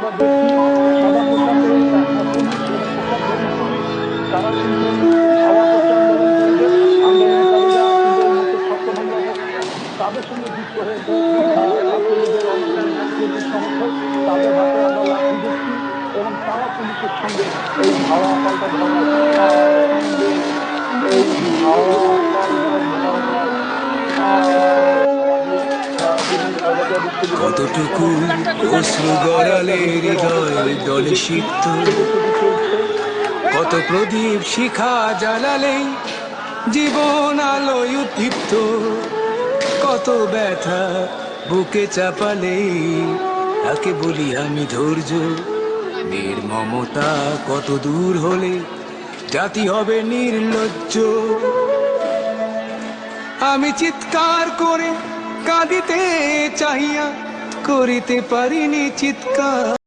আমরা দেখি সাদা পোশাকে পুলিশ এবং পোশাকধারী পুলিশ তারা কিন্তু সমাবেশ আন্দোলনকারীদের আন্দোলনকারীরা কিন্তু এই মুহূর্তে ছত্রভঙ্গ হচ্ছে, তাদের সঙ্গে যুক্ত হয়েছে ছাত্রলীগের অনেক কর্মী সমর্থক। তাদের হাতে আমরা লাঠি দেখছি এবং তারা পুলিশের সঙ্গে এই ধাওয়া পাল্টা ধাওয়ার সঙ্গে এই ধাওয়া পাল্টা ধাওয়ার আমি ঢাকা বিশ্ববিদ্যালয় কতটুকু অশ্রু গড়ালে হৃদয় দলে সিক্ত, কত প্রদীপ শিখা জ্বালালে জীবন আলোয় উদ্দীপ্ত, কত ব্যথা বুকে চাপালে তাকে বলি আমি ধৈর্য। নির্মমতা কত দূর হলে জাতি হবে নির্লজ্জ। আমি চিৎকার করে কাঁদিতে চাহিয়া করিতে পারিনি চিৎকার।